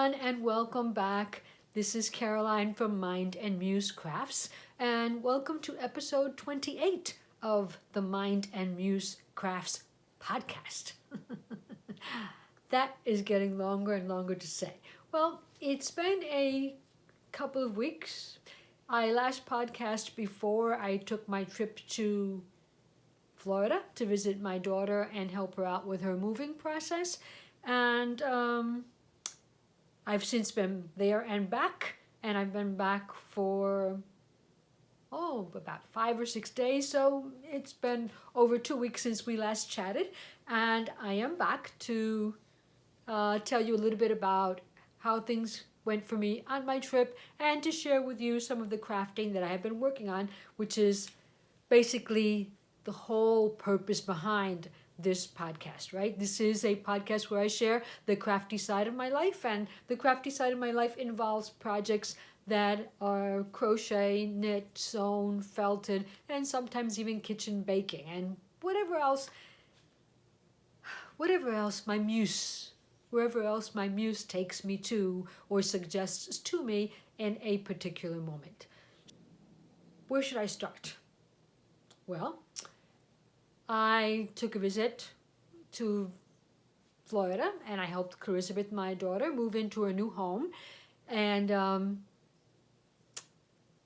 everyone, and welcome back. This is Caroline from Mind and Muse Crafts, and welcome to episode 28 of the Mind and Muse Crafts podcast. That is getting longer and longer to say. Well, it's been a couple of weeks. I last podcast before I took my trip to Florida to visit my daughter and help her out with her moving process. And I've since been there and back, and I've been back for, about 5 or 6 days. So it's been over 2 weeks since we last chatted, and I am back to tell you a little bit about how things went for me on my trip and to share with you some of the crafting that I have been working on, which is basically the whole purpose behind this podcast, right? This is a podcast where I share the crafty side of my life, and the crafty side of my life involves projects that are crochet, knit, sewn, felted, and sometimes even kitchen baking, and wherever else wherever else my muse takes me to or suggests to me in a particular moment. Where should I start? Well, I took a visit to Florida, and I helped Clarisabeth, my daughter, move into her new home, and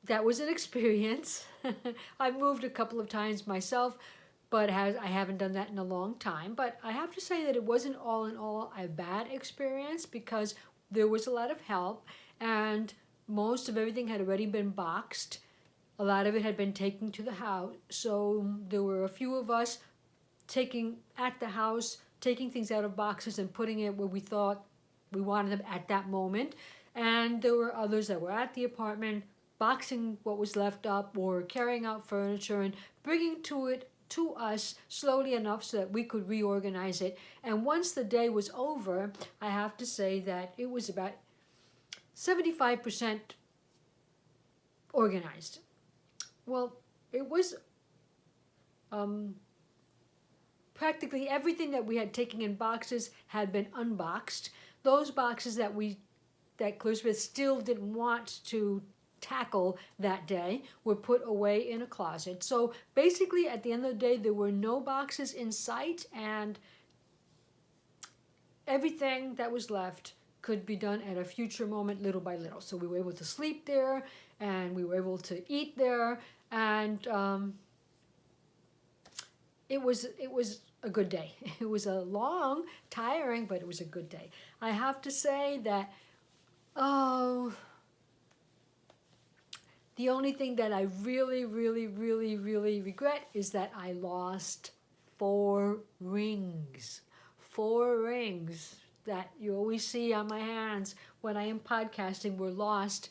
that was an experience. I've moved a couple of times myself, but I haven't done that in a long time. But I have to say that it wasn't all in all a bad experience, because there was a lot of help, and most of everything had already been boxed. A lot of it had been taken to the house, so there were a few of us taking things out of boxes and putting it where we thought we wanted them at that moment. And there were others that were at the apartment boxing what was left up or carrying out furniture and bringing to us slowly enough so that we could reorganize it. And once the day was over, I have to say that it was about 75% organized. Well, it was practically everything that we had taken in boxes had been unboxed. Those boxes that Clarisabeth still didn't want to tackle that day were put away in a closet. So basically, at the end of the day, there were no boxes in sight, and everything that was left could be done at a future moment, little by little. So we were able to sleep there, and we were able to eat there, and it was a good day. It was a long, tiring, but it was a good day. I have to say that, the only thing that I really, really, really, really regret is that I lost 4 rings. 4 rings that you always see on my hands when I am podcasting were lost.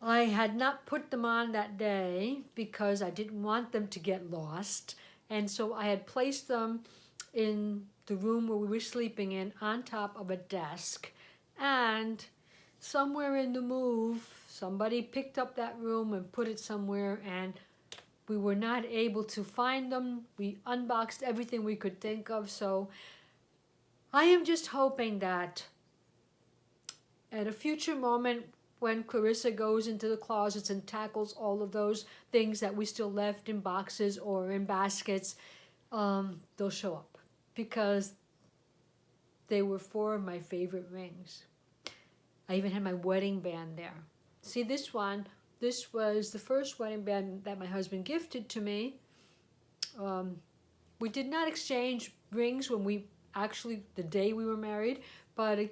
I had not put them on that day because I didn't want them to get lost. And so I had placed them in the room where we were sleeping in on top of a desk. And somewhere in the move, somebody picked up that room and put it somewhere, and we were not able to find them. We unboxed everything we could think of. So I am just hoping that at a future moment, when Clarissa goes into the closets and tackles all of those things that we still left in boxes or in baskets, they'll show up, because they were 4 of my favorite rings. I even had my wedding band there. See, this was the first wedding band that my husband gifted to me. We did not exchange rings the day we were married, but I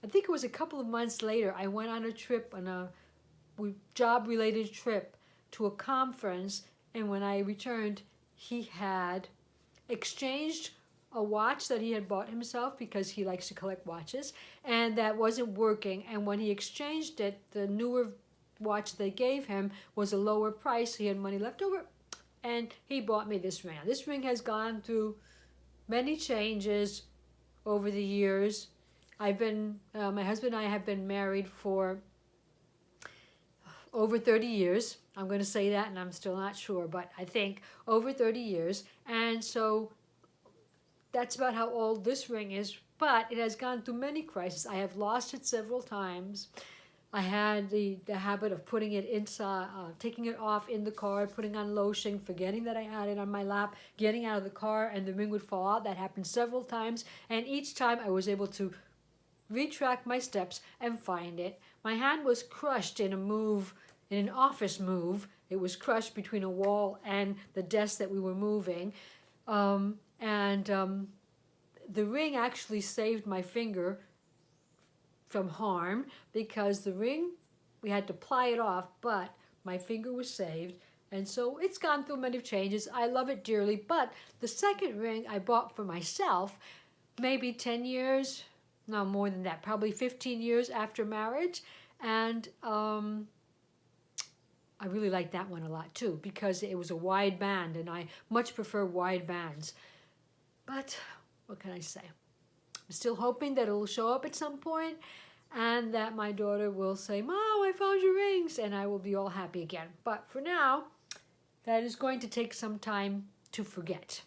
think it was a couple of months later, I went on a trip, on a job-related trip to a conference, and when I returned, he had exchanged a watch that he had bought himself because he likes to collect watches, and that wasn't working. And when he exchanged it, the newer watch they gave him was a lower price. He had money left over, and he bought me this ring. This ring has gone through many changes over the years. My husband and I have been married for over 30 years. I'm going to say that, and I'm still not sure, but I think over 30 years. And so that's about how old this ring is but it has gone through many crises. I have lost it several times. I had the habit of putting it inside, taking it off in the car, putting on lotion, forgetting that I had it on my lap, getting out of the car, and the ring would fall out. That happened several times, and each time I was able to retract my steps and find it. My hand was crushed in a move, in an office move. It was crushed between a wall and the desk that we were moving. The ring actually saved my finger from harm, because the ring, we had to ply it off, but my finger was saved. And so it's gone through many changes. I love it dearly, but the second ring I bought for myself maybe 10 years, no more than that, probably 15 years after marriage. And I really like that one a lot too, because it was a wide band, and I much prefer wide bands. But what can I say? I'm still hoping that it'll show up at some point, and that my daughter will say, "Mom, I found your rings," and I will be all happy again. But for now, that is going to take some time to forget.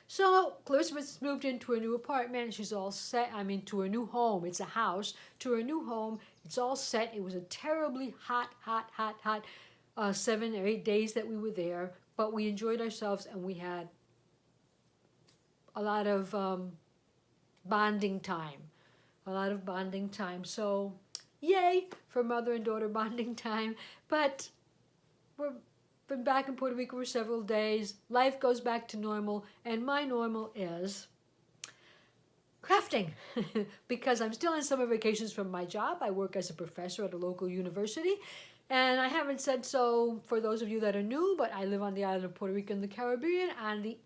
So Clarisabeth moved into a new apartment. She's all set. I mean, to a new home. It's a house. To her new home. It's all set. It was a terribly hot 7 or 8 days that we were there. But we enjoyed ourselves, and we had a lot of bonding time. A lot of bonding time. So yay for mother and daughter bonding time. But we're been back in Puerto Rico for several days. Life goes back to normal, and my normal is crafting because I'm still on summer vacations from my job. I work as a professor at a local university, and I haven't said so for those of you that are new, but I live on the island of Puerto Rico in the Caribbean, on the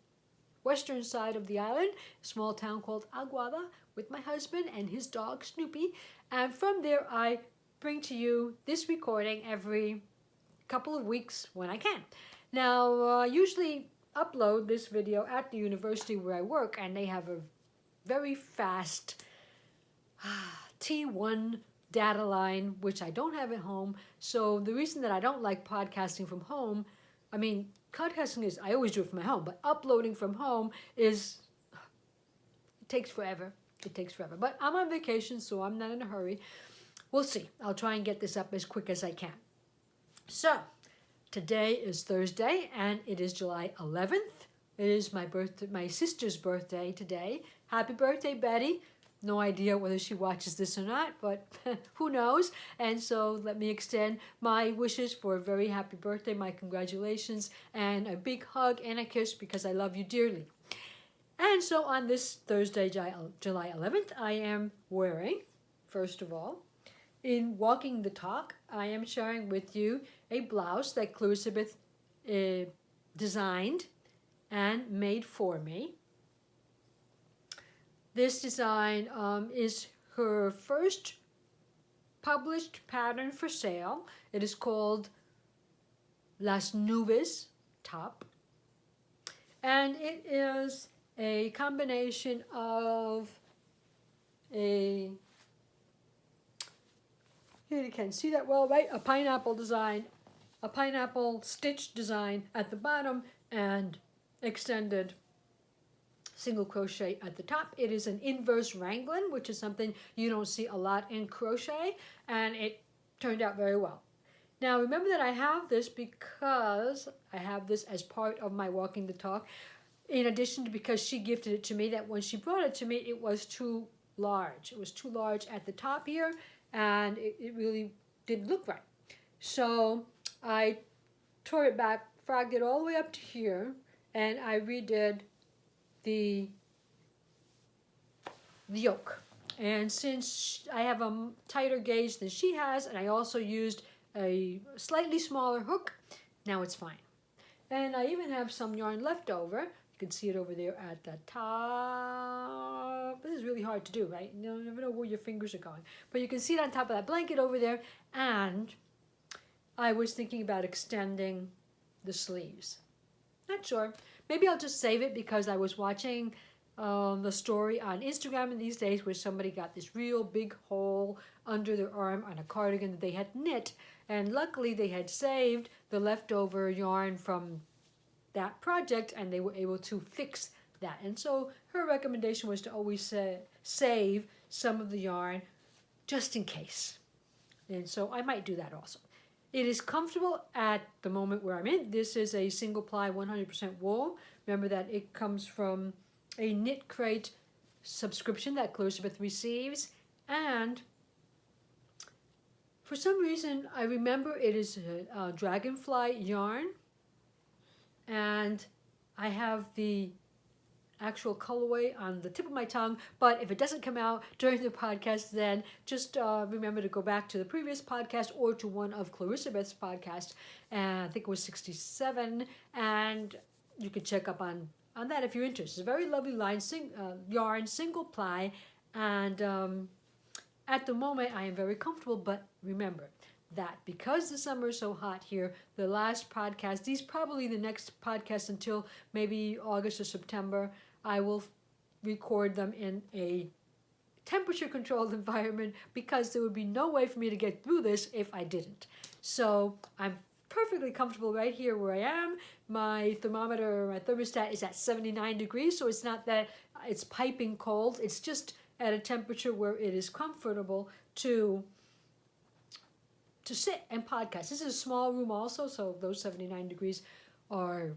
western side of the island, a small town called Aguada, with my husband and his dog Snoopy. And from there, I bring to you this recording every couple of weeks when I can. Now, usually upload this video at the university where I work, and they have a very fast T1 data line, which I don't have at home. So the reason that I don't like podcasting from home, I mean, podcasting is, I always do it from my home, but uploading from home is, it takes forever. It takes forever. But I'm on vacation, so I'm not in a hurry. We'll see. I'll try and get this up as quick as I can. So, today is Thursday, and it is July 11th. It is my sister's birthday today. Happy birthday, Betty. No idea whether she watches this or not, but who knows? And so let me extend my wishes for a very happy birthday, my congratulations, and a big hug and a kiss, because I love you dearly. And so on this Thursday, July 11th, I am wearing, first of all, in Walking the Talk, I am sharing with you a blouse that Clarisabeth designed and made for me. This design is her first published pattern for sale. It is called Las Nubes top. And it is a combination of a, here you can see that well, right? A pineapple design, a pineapple stitch design at the bottom, and extended single crochet at the top. It is an inverse raglan, which is something you don't see a lot in crochet, and it turned out very well. Now remember that I have this because I have this as part of my Walking the Talk, in addition to because she gifted it to me, that when she brought it to me, it was too large. It was too large at the top here, and it really didn't look right. So I tore it back, frogged it all the way up to here, and I redid the yoke. And since I have a tighter gauge than she has, and I also used a slightly smaller hook, now it's fine. And I even have some yarn left over. You can see it over there at the top. This is really hard to do, right? You never know where your fingers are going. But you can see it on top of that blanket over there. And I was thinking about extending the sleeves. Not sure. Maybe I'll just save it, because I was watching the story on Instagram in these days where somebody got this real big hole under their arm on a cardigan that they had knit, and luckily they had saved the leftover yarn from that project, and they were able to fix that. And so her recommendation was to always save some of the yarn just in case. And so I might do that also. It is comfortable at the moment where I'm in. This is a single ply 100% wool. Remember that it comes from a Knit Crate subscription that Clarisabeth receives. And for some reason, I remember it is a Dragonfly yarn. And I have the actual colorway on the tip of my tongue, but if it doesn't come out during the podcast, then just remember to go back to the previous podcast or to one of Clarisabeth's podcasts, and I think it was 67, and you can check up on that if you're interested. It's a very lovely yarn, single ply, and at the moment I am very comfortable, but remember that because the summer is so hot here, the last podcast, these probably the next podcast until maybe August or September, I will record them in a temperature-controlled environment because there would be no way for me to get through this if I didn't. So I'm perfectly comfortable right here where I am. My thermometer, my thermostat is at 79 degrees, so it's not that it's piping cold. It's just at a temperature where it is comfortable to sit and podcast. This is a small room also, so those 79 degrees are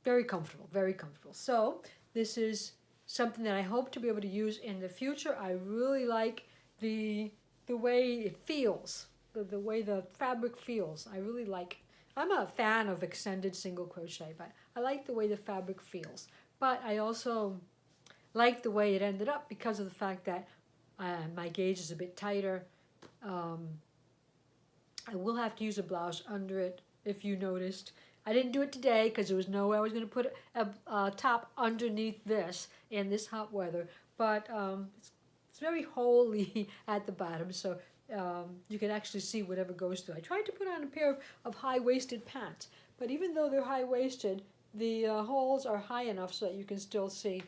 very comfortable, very comfortable. So this is something that I hope to be able to use in the future. I really like the way it feels, the way the fabric feels. I really like, I'm a fan of extended single crochet, but I like the way the fabric feels. But I also like the way it ended up because of the fact that my gauge is a bit tighter. I will have to use a blouse under it, if you noticed. I didn't do it today because there was no way I was going to put a top underneath this in this hot weather. But it's very holey at the bottom, so you can actually see whatever goes through. I tried to put on a pair of high-waisted pants, but even though they're high-waisted, the holes are high enough so that you can still see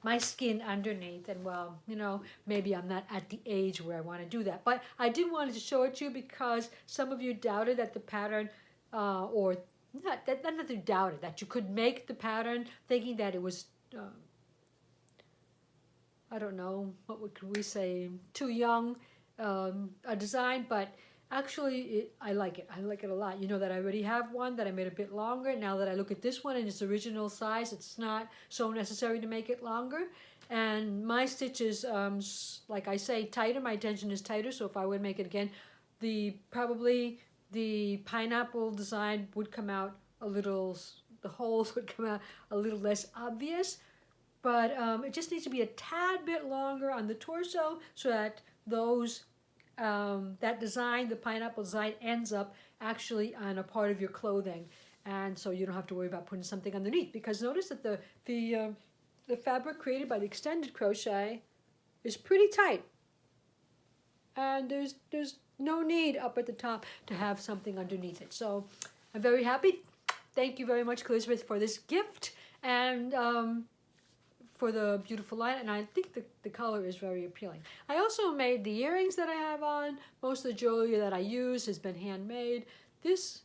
my skin underneath. And well, you know, maybe I'm not at the age where I want to do that. But I did want to show it to you because some of you doubted that the pattern, or not that you doubted, that you could make the pattern thinking that it was, I don't know, could we say, too young a design, but actually I like it. I like it a lot. You know that I already have one that I made a bit longer. Now that I look at this one in its original size, it's not so necessary to make it longer. And my stitch is, like I say, tighter. My tension is tighter, so if I would make it again, probably the pineapple design would come out a little, the holes would come out a little less obvious. But it just needs to be a tad bit longer on the torso so that those that design, the pineapple design, ends up actually on a part of your clothing, and so you don't have to worry about putting something underneath. Because notice that the fabric created by the extended crochet is pretty tight, and there's no need up at the top to have something underneath it. So I'm very happy. Thank you very much, Clarisabeth, for this gift, and for the beautiful line, and I think the color is very appealing. I also made the earrings that I have on. Most of the jewelry that I use has been handmade. This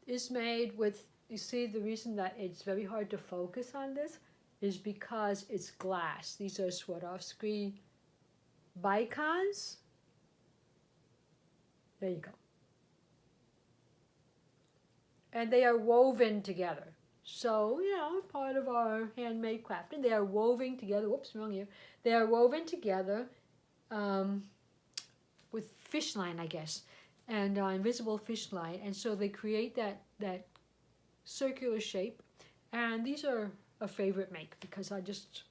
is made with, you see, the reason that it's very hard to focus on this is because it's glass. These are Swarovski bicons. There you go. And they are woven together. So, you know, part of our handmade crafting, they are woven together. Whoops, wrong here. They are woven together with fish line, I guess, and invisible fish line. And so they create that circular shape. And these are a favorite make because I just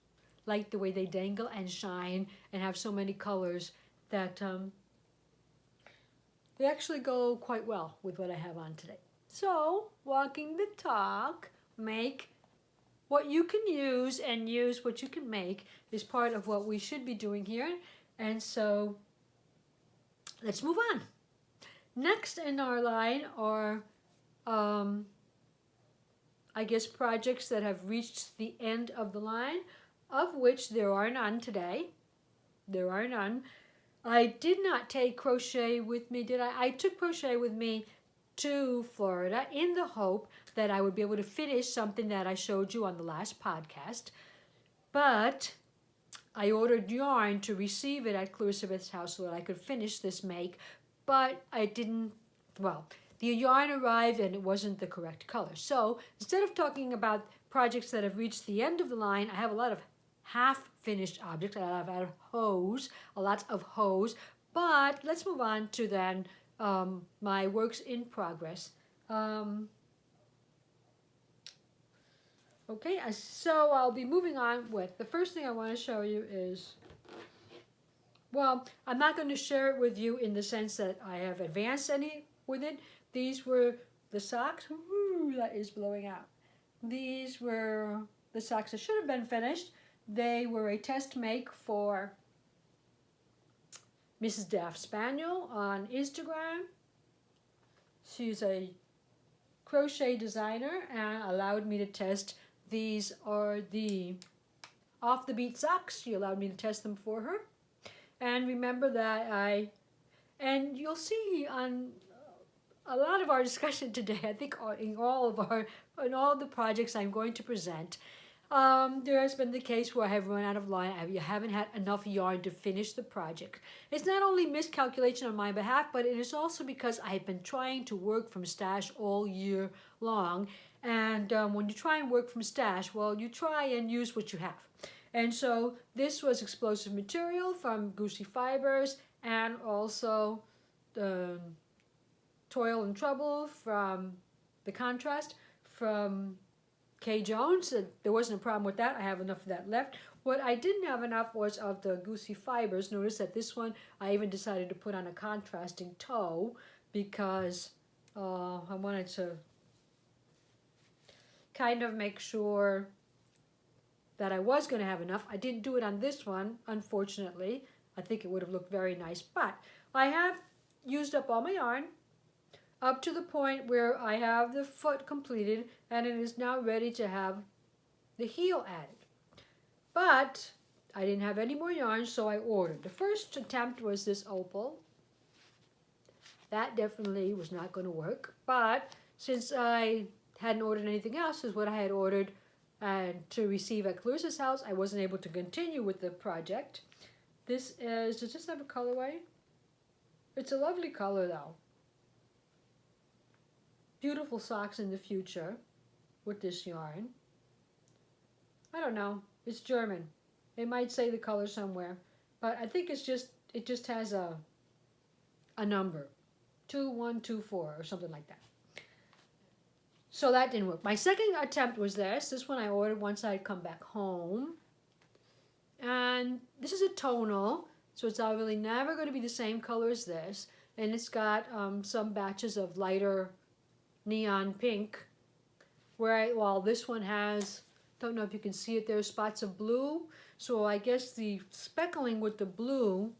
like the way they dangle and shine and have so many colors that they actually go quite well with what I have on today. So, walking the talk, make what you can use and use what you can make is part of what we should be doing here. And so, let's move on. Next in our line are, I guess, projects that have reached the end of the line, of which there are none today. There are none. I did not take crochet with me, did I? I took crochet with me to Florida in the hope that I would be able to finish something that I showed you on the last podcast. But I ordered yarn to receive it at Clarisabeth's house so that I could finish this make, but I didn't, well, the yarn arrived and it wasn't the correct color. So instead of talking about projects that have reached the end of the line, I have a lot of half-finished objects. I have a lot of hose, but let's move on to then my works in progress. Okay, so I'll be moving on with, the first thing I want to show you is, well, I'm not going to share it with you in the sense that I have advanced any with it. These were the socks. Ooh, that is blowing out. These were the socks that should have been finished. They were a test make for Mrs. Daft Spaniel on Instagram. She's a crochet designer and allowed me to test. These are the Off the Beat socks. She allowed me to test them for her. And remember that and you'll see on a lot of our discussion today, I think in all the projects I'm going to present, there has been the case where I have run out of line. You haven't had enough yarn to finish the project. It's not only miscalculation on my behalf, but it is also because I have been trying to work from stash all year long. And when you try and work from stash, well, you try and use what you have. And so this was explosive material from Goosey Fibers, and also the Toil and Trouble from the Contrast from Kay Jones. There wasn't a problem with that. I have enough of that left. What I didn't have enough was of the Goosey Fibers. Notice that this one I even decided to put on a contrasting toe because I wanted to kind of make sure that I was going to have enough. I didn't do it on this one, unfortunately. I think it would have looked very nice, but I have used up all my yarn up to the point where I have the foot completed and it is now ready to have the heel added. But I didn't have any more yarn, so I ordered. The first attempt was this opal. That definitely was not going to work, but since I hadn't ordered anything else, is what I had ordered and to receive at Clarissa's house, I wasn't able to continue with the project. This is, does this have a colorway? It's a lovely color though. Beautiful socks in the future with this yarn. I don't know, it's German. It might say the color somewhere, but I think it's just, it just has a number, 2124 or something like that. So that didn't work. My second attempt was this. This one I ordered once I had come back home. And this is a tonal, so it's obviously never going to be the same color as this. And it's got some batches of lighter neon pink. While this one has, don't know if you can see it, there's spots of blue. So I guess the speckling with the blue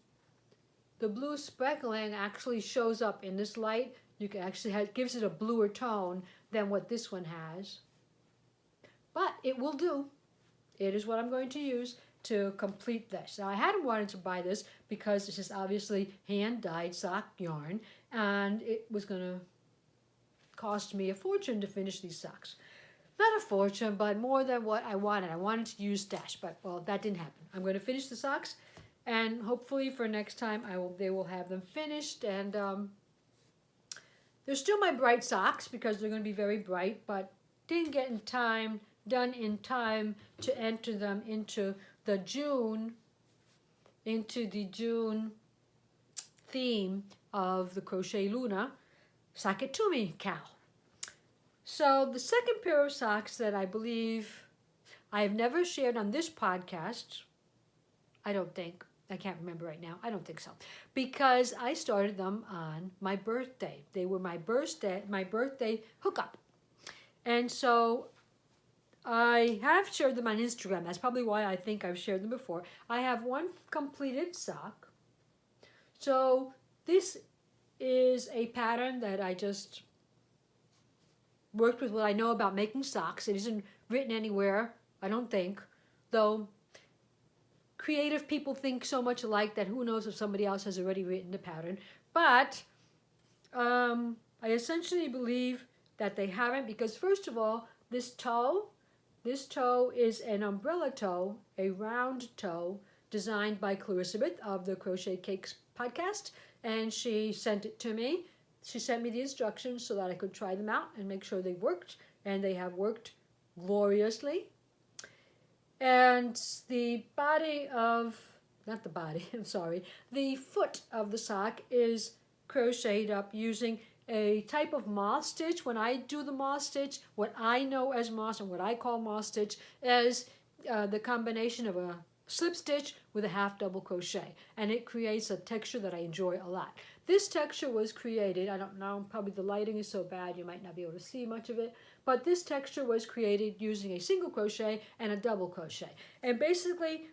speckling actually shows up in this light. You can actually gives it a bluer tone than what this one has. But it will do. It is what I'm going to use to complete this. Now I hadn't wanted to buy this because this is obviously hand-dyed sock yarn and it was going to cost me a fortune to finish these socks. Not a fortune, but more than what I wanted. I wanted to use stash, but well, that didn't happen. I'm going to finish the socks and hopefully for next time they will have them finished. And they're still my bright socks because they're going to be very bright, but didn't get done in time to enter them into the June theme of the Crochet Luna Saketumi cow. So the second pair of socks that I believe I have never shared on this podcast, I don't think, I can't remember right now, I don't think so, because I started them on my birthday. They were my birthday hookup. And so I have shared them on Instagram. That's probably why I think I've shared them before. I have one completed sock. So this is a pattern that I just worked with what I know about making socks. It isn't written anywhere, I don't think, though creative people think so much alike that who knows if somebody else has already written the pattern. But I I essentially believe that they haven't, because first of all, this toe is an umbrella toe, a round toe, designed by Clarisabeth of the Crochet Cakes podcast, and she sent it to me. She sent me the instructions so that I could try them out and make sure they worked, and they have worked gloriously. And the body of, not the body, I'm sorry, the foot of the sock is crocheted up using a type of moss stitch. When I do the moss stitch, what I know as moss and what I call moss stitch is the combination of a slip stitch with a half double crochet, and it creates a texture that I enjoy a lot. This texture was created, I don't know, probably the lighting is so bad you might not be able to see much of it, but this texture was created using a single crochet and a double crochet. And basically,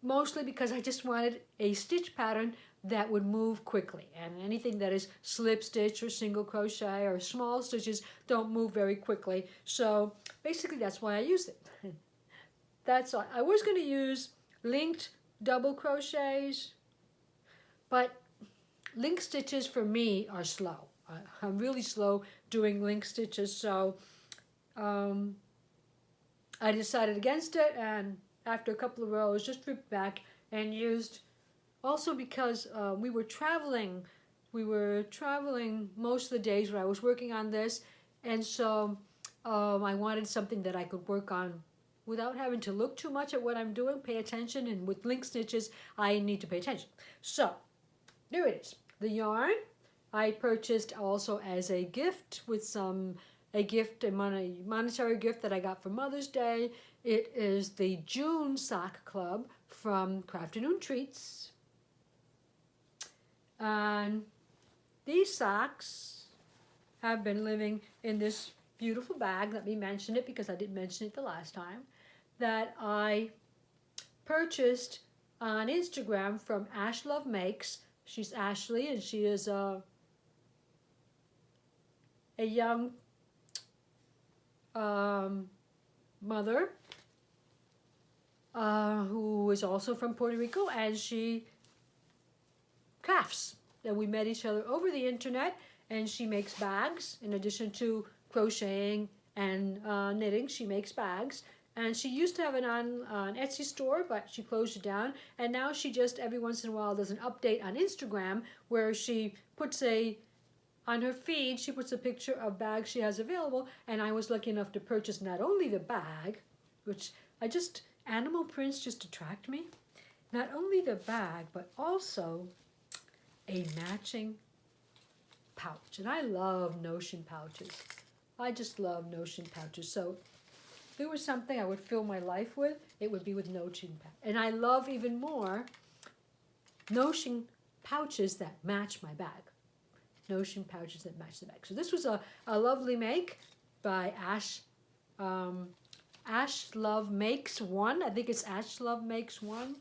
mostly because I just wanted a stitch pattern that would move quickly, and anything that is slip stitch or single crochet or small stitches don't move very quickly. So basically that's why I used it. That's all. I was going to use linked double crochets, but link stitches for me are slow. I'm really slow doing link stitches, so I decided against it, and after a couple of rows just ripped back and used, also because we were traveling most of the days where I was working on this, and so I wanted something that I could work on without having to look too much at what I'm doing, pay attention, and with link stitches, I need to pay attention. So, there it is. The yarn I purchased also as a gift with a monetary gift that I got for Mother's Day. It is the June Sock Club from Crafternoon Treats. And these socks have been living in this beautiful bag. Let me mention it because I didn't mention it the last time, that I purchased on Instagram from Ash Love Makes. She's Ashley, and she is a young mother who is also from Puerto Rico, and she crafts. And we met each other over the internet, and she makes bags in addition to crocheting and knitting. She makes bags, and she used to have an Etsy store, but she closed it down, and now she just every once in a while does an update on Instagram where she puts on her feed, she puts a picture of bags she has available, and I was lucky enough to purchase not only the bag, which animal prints just attract me, not only the bag, but also a matching pouch. And I love notion pouches. I just love notion pouches. So if there was something I would fill my life with, it would be with notion pouches. And I love even more notion pouches that match my bag. Notion pouches that match the bag. So this was a lovely make by Ash. Ash Love Makes One. I think it's Ash Love Makes One.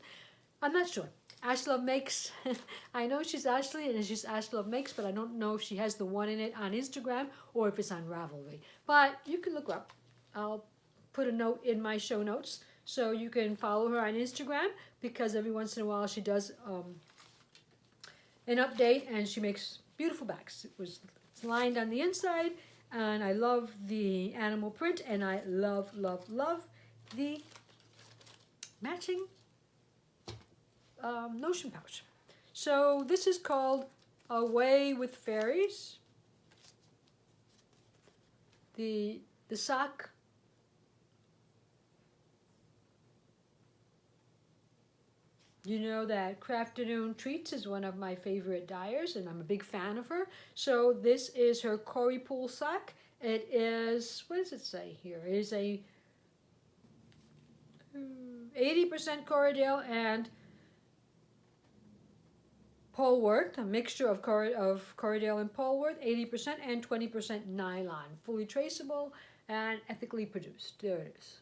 I'm not sure. Ash Love Makes. I know she's Ashley and she's Ash Love Makes, but I don't know if she has the one in it on Instagram or if it's on Ravelry. But you can look her up. I'll put a note in my show notes so you can follow her on Instagram, because every once in a while she does an update and she makes beautiful bags. It's lined on the inside, and I love the animal print, and I love, love, love the matching notion pouch. So this is called Away with Fairies. The sock You know that Crafternoon Treats is one of my favorite dyers, and I'm a big fan of her. So this is her Cory Pool sock. It is, what does it say here? It is a 80% Corriedale and Poleward, a mixture of Corriedale and Poleward, 80% and 20% nylon, fully traceable and ethically produced. There it is.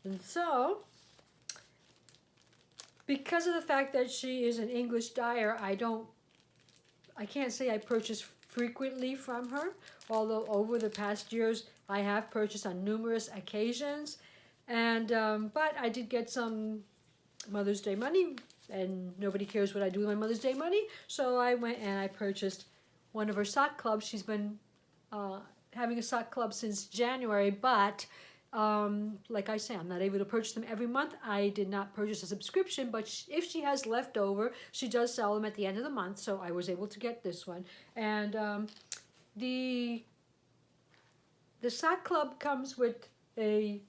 And so, because of the fact that she is an English dyer, I can't say I purchase frequently from her, although over the past years I have purchased on numerous occasions. And but I did get some Mother's Day money, and nobody cares what I do with my Mother's Day money, so I went and I purchased one of her sock clubs. She's been having a sock club since January, but like I say, I'm not able to purchase them every month. I did not purchase a subscription, but if she has leftover, she does sell them at the end of the month, so I was able to get this one. And the sock club comes with a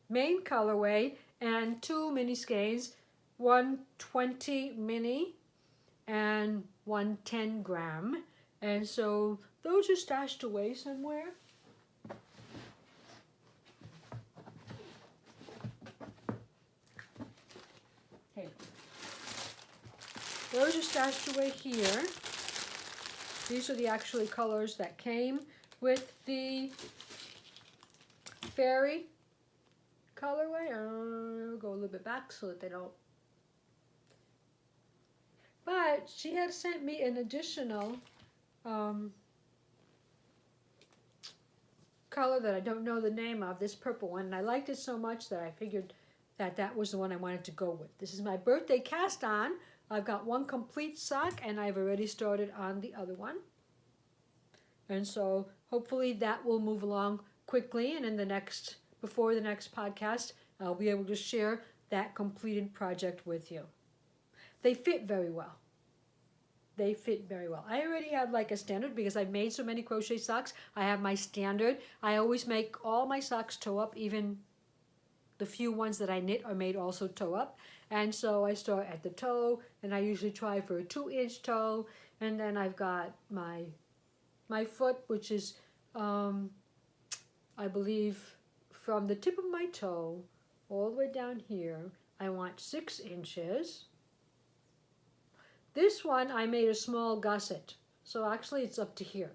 main colorway and 2 mini skeins, one 20 mini and one 10 gram. And so those are stashed away somewhere. Okay. Those are stashed away here. These are the actual colors that came with the Fairy colorway. I'll go a little bit back so that they don't. But she had sent me an additional color that I don't know the name of, this purple one, and I liked it so much that I figured that that was the one I wanted to go with. This is my birthday cast on. I've got one complete sock and I've already started on the other one. And so hopefully that will move along quickly, and in the next, before the next podcast, I'll be able to share that completed project with you. They fit very well. They fit very well. I already have like a standard because I've made so many crochet socks. I have my standard. I always make all my socks toe up, even the few ones that I knit are made also toe up. And so I start at the toe, and I usually try for a 2-inch toe, and then I've got my foot, which is I believe from the tip of my toe all the way down here, I want 6 inches. This one I made a small gusset, so actually it's up to here.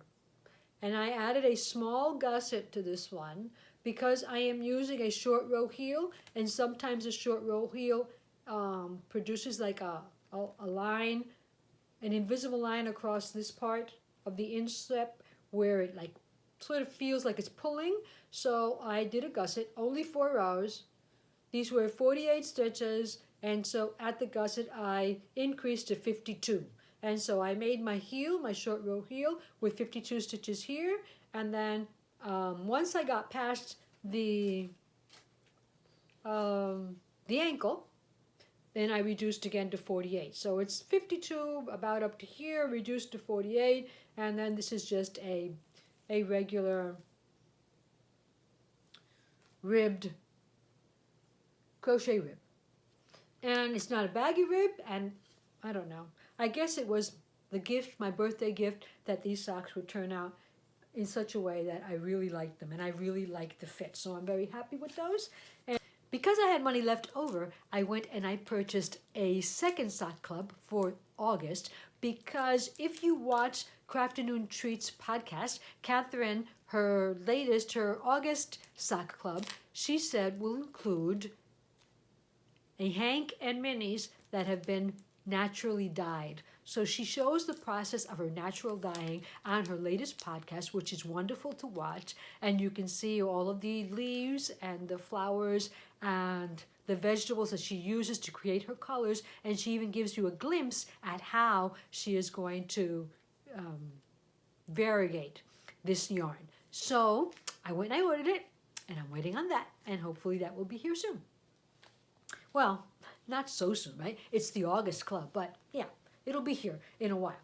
And I added a small gusset to this one because I am using a short row heel, and sometimes a short row heel produces like a line, an invisible line across this part of the instep where it like sort of feels like it's pulling. So I did a gusset, only 4 rows. These were 48 stitches, and so at the gusset I increased to 52. And so I made my heel, my short row heel, with 52 stitches here, and then once I got past the ankle, then I reduced again to 48. So it's 52 about up to here, reduced to 48, and then this is just a regular ribbed crochet rib. And it's not a baggy rib, and I don't know. I guess it was the gift, my birthday gift, that these socks would turn out in such a way that I really liked them, and I really liked the fit. So I'm very happy with those. And because I had money left over, I went and I purchased a second sock club for August, because if you watch Crafternoon Treats podcast, Catherine, her August sock club, she said will include a hank and minis that have been naturally dyed. So she shows the process of her natural dyeing on her latest podcast, which is wonderful to watch. And you can see all of the leaves and the flowers and the vegetables that she uses to create her colors. And she even gives you a glimpse at how she is going to variegate this yarn. So I went and I ordered it, and I'm waiting on that. And hopefully that will be here soon. Well, not so soon, right? It's the August club, but yeah, it'll be here in a while.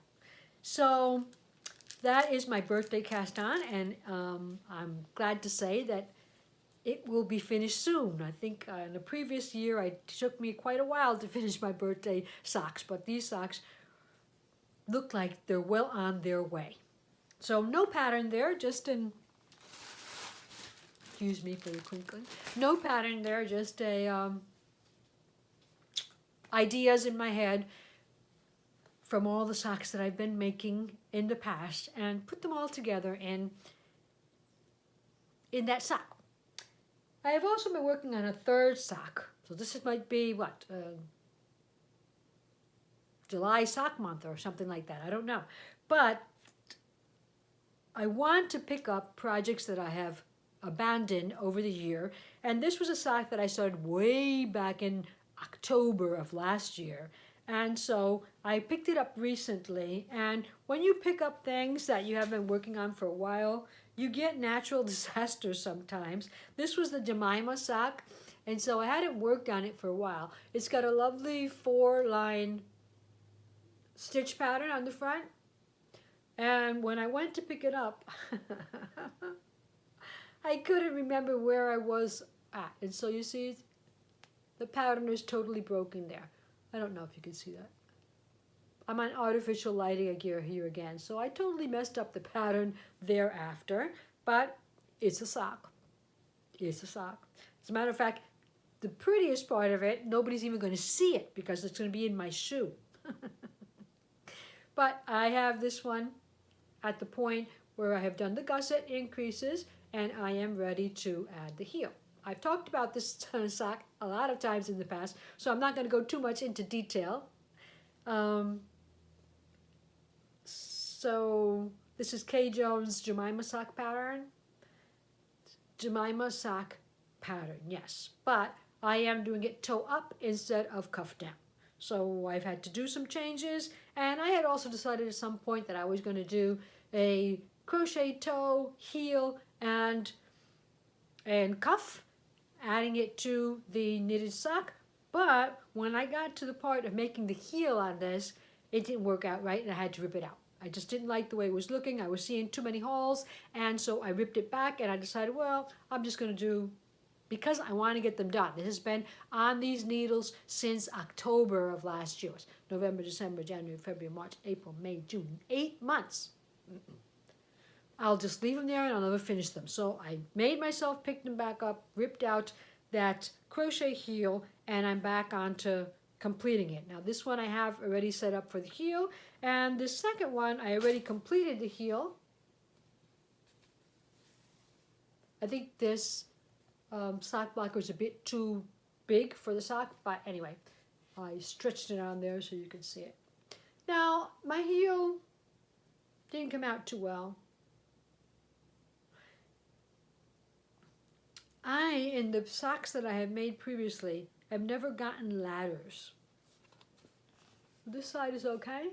So that is my birthday cast on, and I'm glad to say that it will be finished soon. I think in the previous year, it took me quite a while to finish my birthday socks, but these socks look like they're well on their way. So no pattern there, just an, excuse me for the crinkling, no pattern there, just a ideas in my head from all the socks that I've been making in the past, and put them all together in that sock. I have also been working on a third sock. So this might be what, July sock month or something like that. I don't know. But I want to pick up projects that I have abandoned over the year. And this was a sock that I started way back in October of last year. And so I picked it up recently, and when you pick up things that you have been working on for a while, you get natural disasters sometimes. This was the Jemima Sock, and so I hadn't worked on it for a while. It's got a lovely 4-line stitch pattern on the front, and when I went to pick it up, I couldn't remember where I was at, and so you see, the pattern is totally broken there. I don't know if you can see that. I'm on artificial lighting gear here again, so I totally messed up the pattern thereafter, but it's a sock. It's a sock. As a matter of fact, the prettiest part of it, nobody's even going to see it because it's going to be in my shoe. But I have this one at the point where I have done the gusset increases and I am ready to add the heel. I've talked about this sock a lot of times in the past, so I'm not going to go too much into detail. So this is Kay Jones' Jemima Sock pattern. Jemima Sock pattern, yes. But I am doing it toe up instead of cuff down. So I've had to do some changes, and I had also decided at some point that I was going to do a crochet toe, heel, and cuff, adding it to the knitted sock. But when I got to the part of making the heel on this, it didn't work out right, and I had to rip it out. I just didn't like the way it was looking. I was seeing too many holes, and so I ripped it back, and I decided, well, I'm just going to do, because I want to get them done. This has been on these needles since October of last year. November, December, January, February, March, April, May, June. 8 months. I'll just leave them there and I'll never finish them. So I made myself pick them back up, ripped out that crochet heel, and I'm back onto completing it. Now this one I have already set up for the heel, and the second one I already completed the heel. I think this sock blocker is a bit too big for the sock, but anyway, I stretched it on there so you can see it. Now my heel didn't come out too well. In the socks that I have made previously, have never gotten ladders. This side is okay,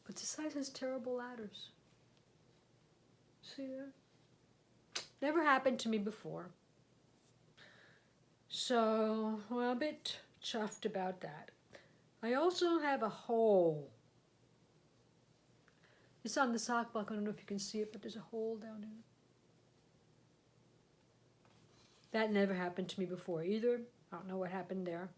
but this side has terrible ladders. See there? Never happened to me before. So, well, a bit chuffed about that. I also have a hole. It's on the sock block. I don't know if you can see it, but there's a hole down in it. That never happened to me before either. I don't know what happened there.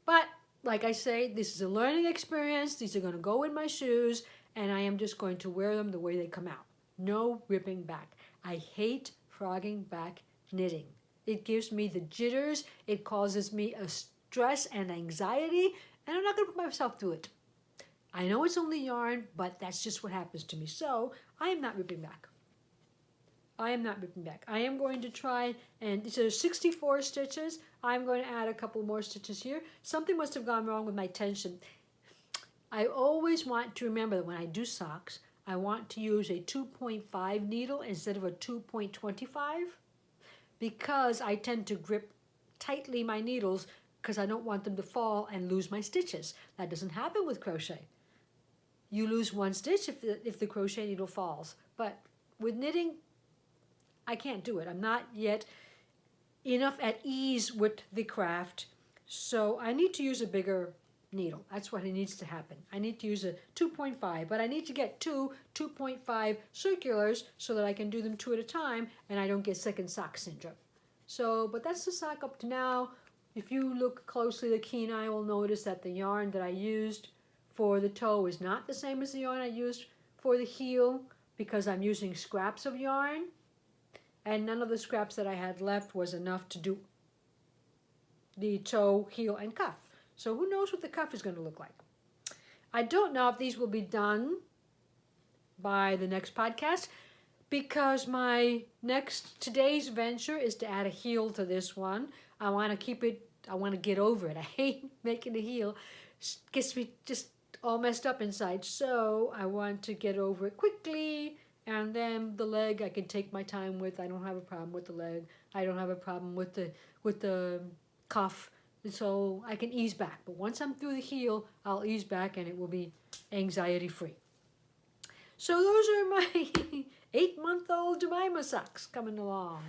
But, like I say, this is a learning experience. These are going to go in my shoes, and I am just going to wear them the way they come out. No ripping back. I hate frogging back knitting. It gives me the jitters. It causes me a stress and anxiety, and I'm not going to put myself through it. I know it's only yarn, but that's just what happens to me. So I am not ripping back. I am not ripping back. I am going to try, and these are 64 stitches. I'm going to add a couple more stitches here. Something must have gone wrong with my tension. I always want to remember that when I do socks, I want to use a 2.5 needle instead of a 2.25 because I tend to grip tightly my needles because I don't want them to fall and lose my stitches. That doesn't happen with crochet. You lose one stitch if the crochet needle falls. But with knitting, I can't do it. I'm not yet enough at ease with the craft, so I need to use a bigger needle. That's what needs to happen. I need to use a 2.5, but I need to get two 2.5 circulars so that I can do them 2 at a time and I don't get second sock syndrome. So, but that's the sock up to now. If you look closely, the keen eye will notice that the yarn that I used for the toe is not the same as the yarn I used for the heel because I'm using scraps of yarn. And none of the scraps that I had left was enough to do the toe, heel, and cuff. So who knows what the cuff is going to look like. I don't know if these will be done by the next podcast because today's venture is to add a heel to this one. I want to keep it, I want to get over it. I hate making a heel. It gets me just all messed up inside. So I want to get over it quickly. And then the leg I can take my time with. I don't have a problem with the leg. I don't have a problem with the cuff. so I can ease back. But once I'm through the heel, I'll ease back and it will be anxiety free. So those are my 8-month-old Jemima socks coming along.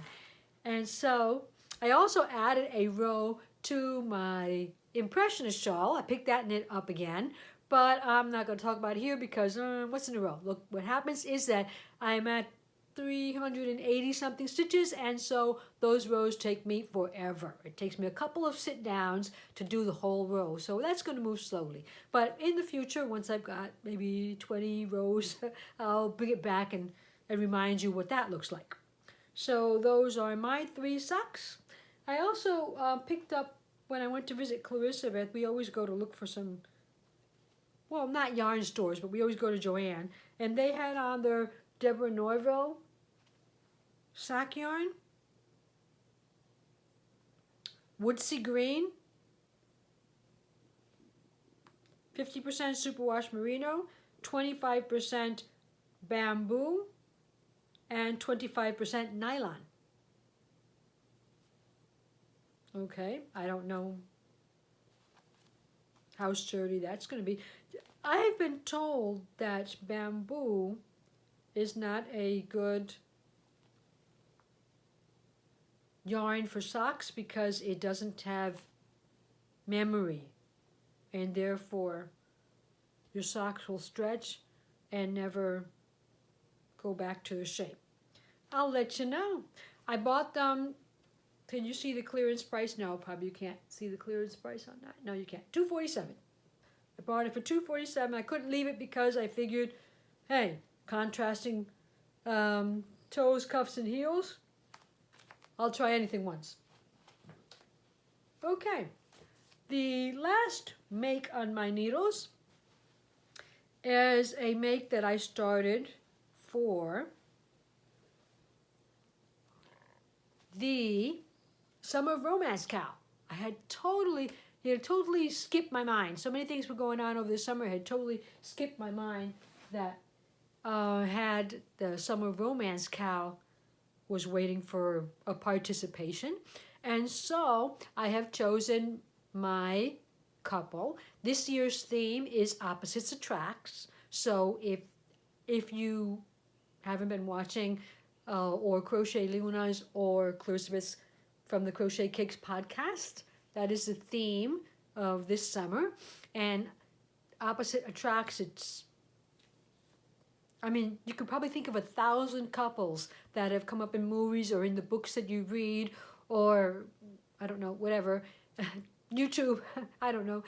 And so I also added a row to my impressionist shawl. I picked that knit up again, but I'm not going to talk about it here because what's in a row? Look, what happens is that I'm at 380 something stitches, and so those rows take me forever. It takes me a couple of sit downs to do the whole row, so that's going to move slowly. But in the future, once I've got maybe 20 rows, I'll bring it back and remind you what that looks like. So those are my 3 socks. I also picked up, when I went to visit Clarisabeth, we always go to look for some, well, not yarn stores, but we always go to Joann, and they had on their Deborah Norville sock yarn, Woodsy Green, 50% superwash merino, 25% bamboo, and 25% nylon. Okay, I don't know how sturdy that's going to be. I've been told that bamboo is not a good yarn for socks because it doesn't have memory, and therefore your socks will stretch and never go back to their shape. I'll let you know. I bought them. Can you see the clearance price? No, probably you can't see the clearance price on that. No, you can't. $247. I bought it for $247. I couldn't leave it because I figured, hey, contrasting toes, cuffs, and heels. I'll try anything once. Okay, the last make on my needles is a make that I started for the Summer Romance Cow. I had totally skipped my mind. So many things were going on over the summer. I had totally skipped my mind that had the Summer Romance Cow was waiting for a participation. And so I have chosen my couple. This year's theme is Opposites Attracts. So if you haven't been watching or Crochet Luna's or Clarisabeth's from the Crochet Cakes podcast, that is the theme of this summer. And Opposite Attracts, you could probably think of 1,000 couples that have come up in movies or in the books that you read, or I don't know, whatever, YouTube, I don't know,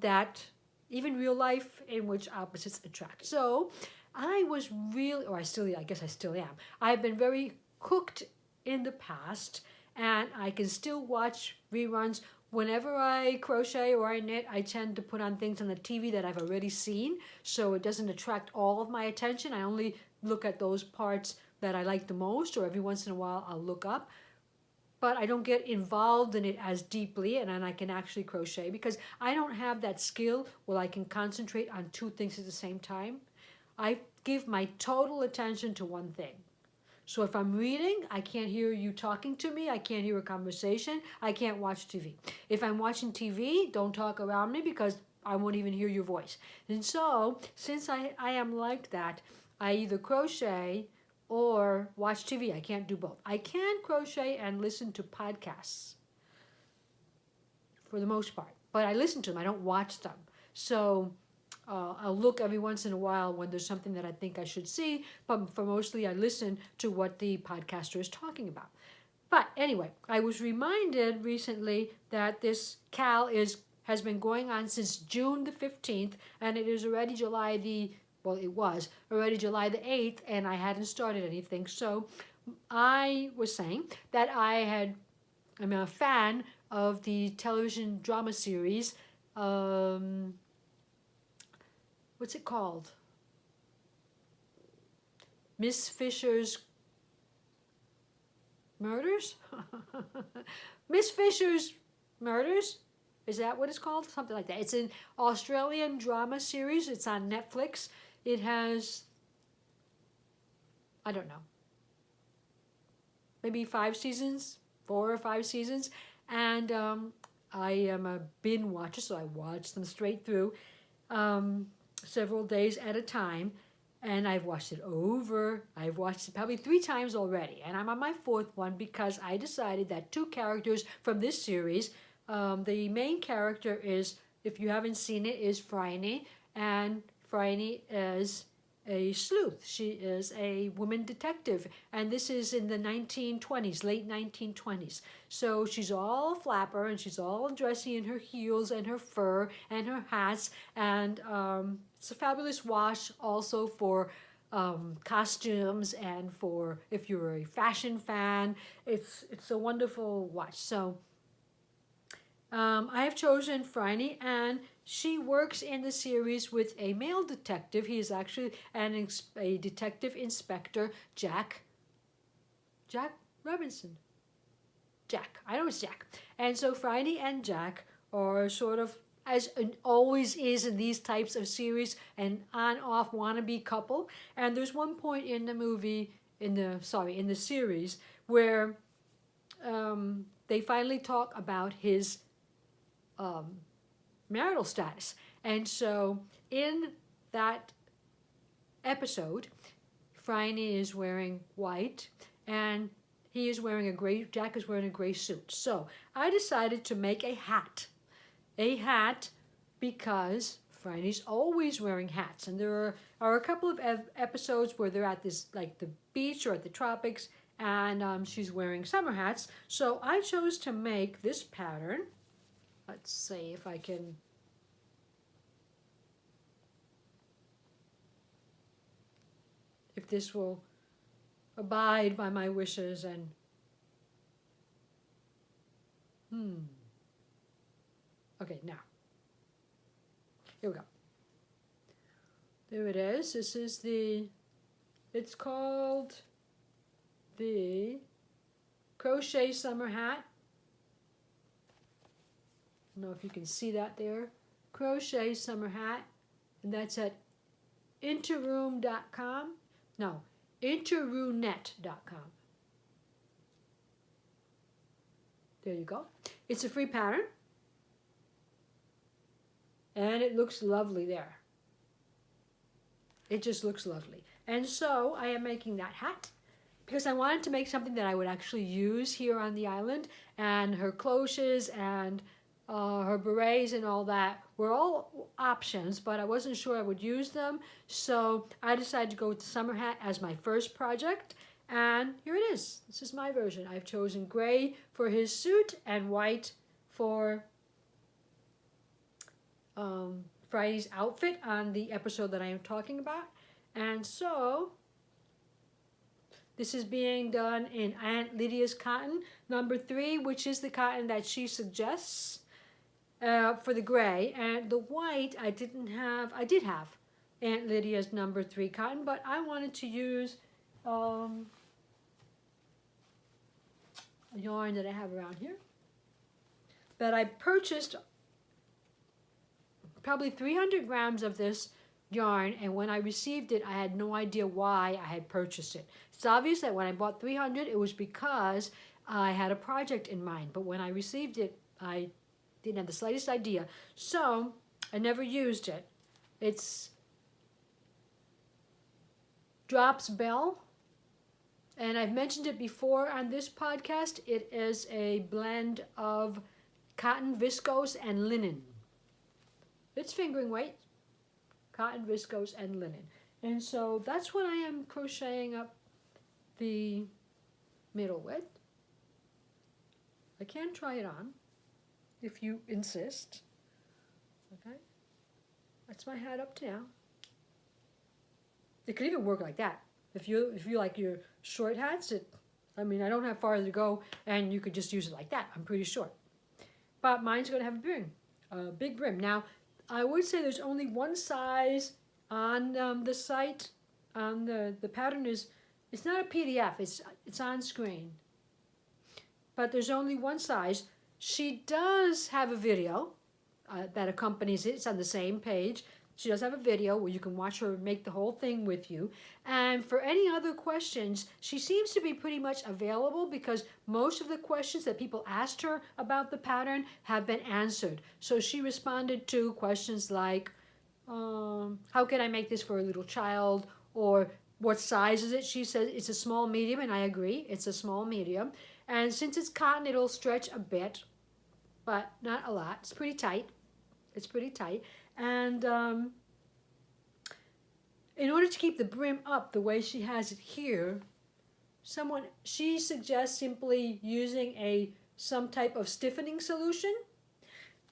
that even real life in which opposites attract. So I was really, I guess I still am. I've been very hooked in the past, and I can still watch reruns. Whenever I crochet or I knit, I tend to put on things on the TV that I've already seen, so it doesn't attract all of my attention. I only look at those parts that I like the most, or every once in a while I'll look up. But I don't get involved in it as deeply, and then I can actually crochet because I don't have that skill where I can concentrate on 2 things at the same time. I give my total attention to one thing. So if I'm reading, I can't hear you talking to me. I can't hear a conversation. I can't watch TV. If I'm watching TV, don't talk around me because I won't even hear your voice. And so, since I am like that, I either crochet or watch TV. I can't do both. I can crochet and listen to podcasts for the most part, but I listen to them. I don't watch them. So I'll look every once in a while when there's something that I think I should see, but for mostly I listen to what the podcaster is talking about. But anyway, I was reminded recently that this CAL has been going on since June the 15th, and it is already it was already July the 8th, and I hadn't started anything. So I was saying that I'm a fan of the television drama series, what's it called? Miss Fisher's Murders? Miss Fisher's Murders? Is that what it's called? Something like that. It's an Australian drama series. It's on Netflix. It has, I don't know, maybe 5 seasons, 4 or 5 seasons. And I am a binge watcher, so I watch them straight through, several days at a time. And I've watched it over. I've watched it probably 3 times already. And I'm on my 4th one because I decided that 2 characters from this series, the main character is, if you haven't seen it, is Phryne. And Phryne is a sleuth. She is a woman detective. And this is in the 1920s, late 1920s. So she's all flapper and she's all dressy in her heels and her fur and her hats. And it's a fabulous watch also for costumes and for if you're a fashion fan. It's a wonderful watch. So I have chosen Phryne, and she works in the series with a male detective. He is actually a detective inspector, Jack Robinson. Jack. I know it's Jack. And so Phryne and Jack are sort of, as it always is in these types of series, an on-off wannabe couple. And there's one point in the series, where they finally talk about his marital status. And so in that episode, Phryne is wearing white and Jack is wearing a gray suit. So I decided to make a hat because Phryne's always wearing hats. And there are a couple of episodes where they're at this, like the beach or at the tropics, and she's wearing summer hats. So I chose to make this pattern. Let's see if I can. If this will abide by my wishes and. Okay, now. Here we go. There it is. This is it's called the Crochet Summer Hat. I don't know if you can see that there. Crochet Summer Hat. And that's at interroom.com. No, interroonet.com. There you go. It's a free pattern. And it looks lovely there. It just looks lovely. And so I am making that hat because I wanted to make something that I would actually use here on the island. And her cloches and her berets and all that were all options, but I wasn't sure I would use them. So I decided to go with the summer hat as my first project. And here it is. This is my version. I've chosen gray for his suit and white for Friday's outfit on the episode that I am talking about. And so this is being done in Aunt Lydia's cotton number 3, which is the cotton that she suggests for the gray. And the white I did have Aunt Lydia's number 3 cotton, but I wanted to use a yarn that I have around here that I purchased probably 300 grams of this yarn, and when I received it, I had no idea why I had purchased it. It's obvious that when I bought 300, it was because I had a project in mind, but when I received it, I didn't have the slightest idea. So I never used it. It's Drops Bell, and I've mentioned it before on this podcast. It is a blend of cotton, viscose, and linen. It's fingering weight, cotton, viscose, and linen. And so that's what I am crocheting up the middle with. I can try it on if you insist. Okay, that's my hat up to now. It could even work like that. If you like your short hats, I don't have far to go, and you could just use it like that. I'm pretty short. But mine's going to have a big brim. Now, I would say there's only one size on the site. The pattern it's not a PDF. It's on screen. But there's only one size. She does have a video that accompanies it. It's on the same page. She does have a video where you can watch her make the whole thing with you. And for any other questions, she seems to be pretty much available because most of the questions that people asked her about the pattern have been answered. So she responded to questions like, how can I make this for a little child? Or what size is it? She says it's a small medium, and I agree, it's a small medium. And since it's cotton, it'll stretch a bit, but not a lot. It's pretty tight. It's pretty tight. And in order to keep the brim up the way she has it here, she suggests simply using some type of stiffening solution.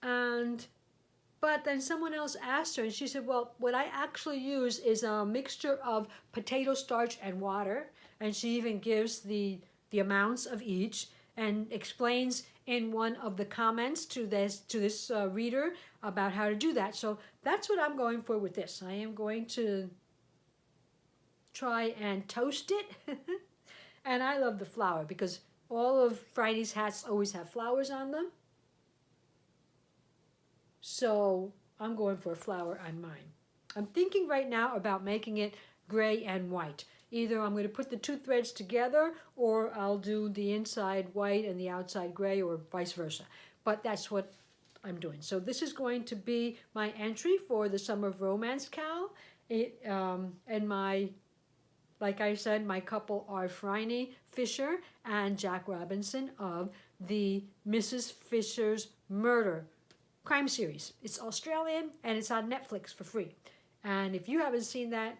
But then someone else asked her, and she said, well, what I actually use is a mixture of potato starch and water. And she even gives the amounts of each and explains in one of the comments to this reader about how to do that. So that's what I'm going for with this. I am going to try and toast it. And I love the flower because all of Friday's hats always have flowers on them. So I'm going for a flower on mine. I'm thinking right now about making it gray and white. Either I'm going to put the two threads together, or I'll do the inside white and the outside gray, or vice versa. But that's what I'm doing. So this is going to be my entry for the Summer of Romance cowl. And like I said, my couple are Phryne Fisher and Jack Robinson of the Mrs. Fisher's Murder crime series. It's Australian and it's on Netflix for free. And if you haven't seen that,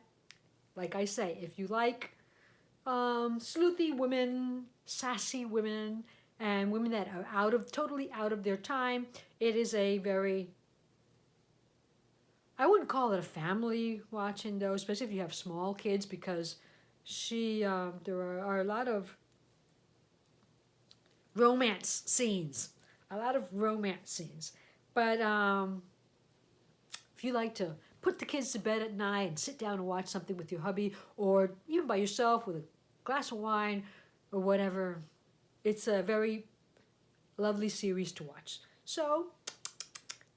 like I say, if you like sleuthy women, sassy women, and women that are totally out of their time, it is a very, I wouldn't call it a family watching though, especially if you have small kids, because there are a lot of romance scenes. But if you like to put the kids to bed at night and sit down and watch something with your hubby, or even by yourself with a glass of wine or whatever, it's a very lovely series to watch. So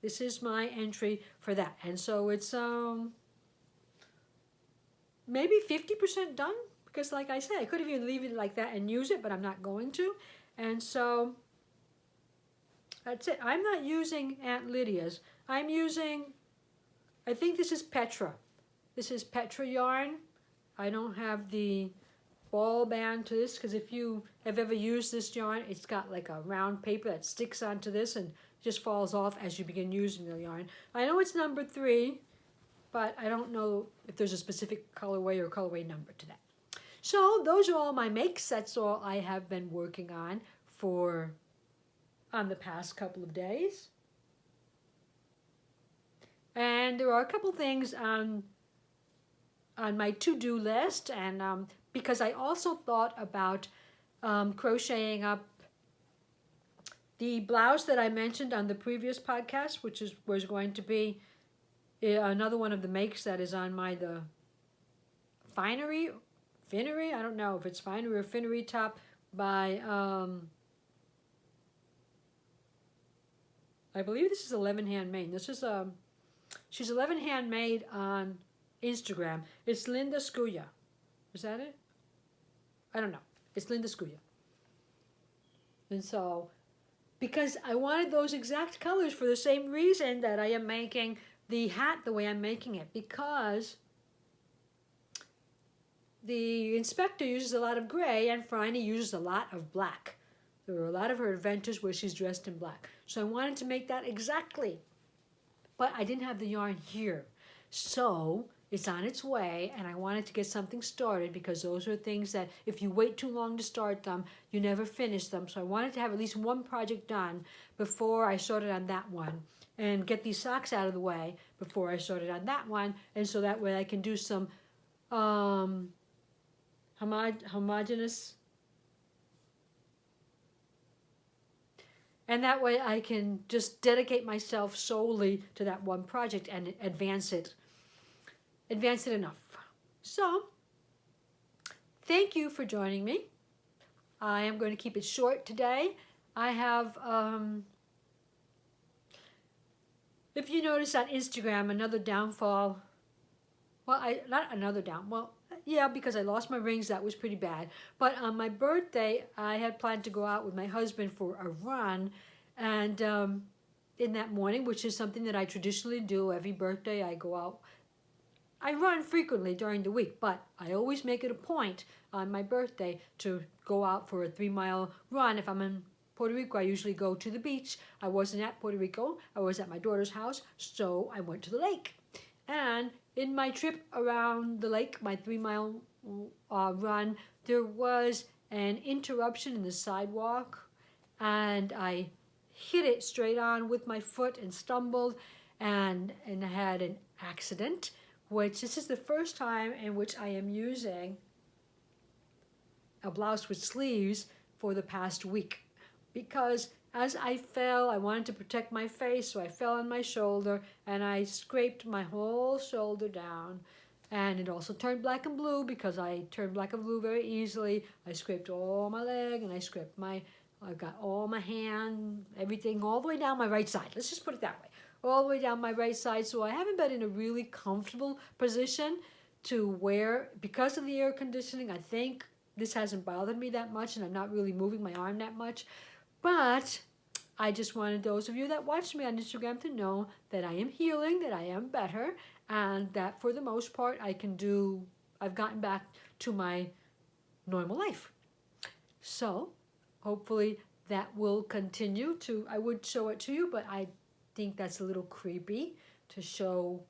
this is my entry for that. And so it's maybe 50% done, because like I said, I could have even leave it like that and use it, but I'm not going to. And so that's it. I'm not using Aunt Lydia's. I'm using, I think this is Petra. This is Petra yarn. I don't have the ball band to this, because if you have ever used this yarn, it's got like a round paper that sticks onto this and just falls off as you begin using the yarn. I know it's number 3, but I don't know if there's a specific colorway or colorway number to that. So those are all my makes. That's all I have been working on the past couple of days. And there are a couple things on my to-do list, and because I also thought about crocheting up the blouse that I mentioned on the previous podcast, which was going to be another one of the makes that is on the finery, I don't know if it's finery or finery top by I believe this is 11 Handmade. This is she's 11 Handmade on Instagram. It's Linda Scuya. Is that it? I don't know. It's Linda Scuya. And so, because I wanted those exact colors for the same reason that I am making the hat the way I'm making it, because the inspector uses a lot of gray and Phryne uses a lot of black. There were a lot of her adventures where she's dressed in black. So I wanted to make that exactly. But I didn't have the yarn here. So it's on its way, and I wanted to get something started, because those are things that if you wait too long to start them, you never finish them. So I wanted to have at least one project done before I started on that one, and get these socks out of the way before I started on that one, and so that way I can do some homogeneous. And that way I can just dedicate myself solely to that one project and advance it enough. So, thank you for joining me. I am going to keep it short today. I have, if you notice on Instagram, another downfall, well, not another down, well, yeah, because I lost my rings, that was pretty bad. But on my birthday, I had planned to go out with my husband for a run, and in that morning, which is something that I traditionally do every birthday, I go out. I run frequently during the week, but I always make it a point on my birthday to go out for a 3-mile run. If I'm in Puerto Rico, I usually go to the beach. I wasn't at Puerto Rico. I was at my daughter's house, so I went to the lake. And in my trip around the lake, my 3-mile run, there was an interruption in the sidewalk, and I hit it straight on with my foot and stumbled and had an accident, which this is the first time in which I am using a blouse with sleeves for the past week. Because as I fell, I wanted to protect my face, so I fell on my shoulder and I scraped my whole shoulder down. And it also turned black and blue because I turned black and blue very easily. I scraped all my leg and I got all my hand, everything all the way down my right side. Let's just put it that way. All the way down my right side, so I haven't been in a really comfortable position to wear, because of the air conditioning. I think this hasn't bothered me that much, and I'm not really moving my arm that much. But I just wanted those of you that watch me on Instagram to know that I am healing, that I am better, and that for the most part I've gotten back to my normal life. So hopefully that will continue to, I would show it to you, but I think that's a little creepy to show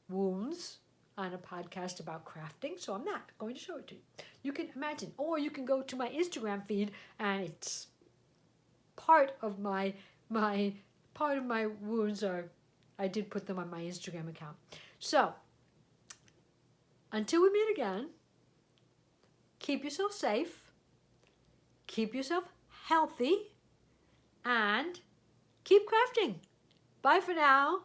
wounds on a podcast about crafting, so I'm not going to show it to you. You can imagine, or you can go to my Instagram feed, and it's part of my wounds are, I did put them on my Instagram account. So until we meet again, keep yourself safe, keep yourself healthy, and keep crafting. Bye for now.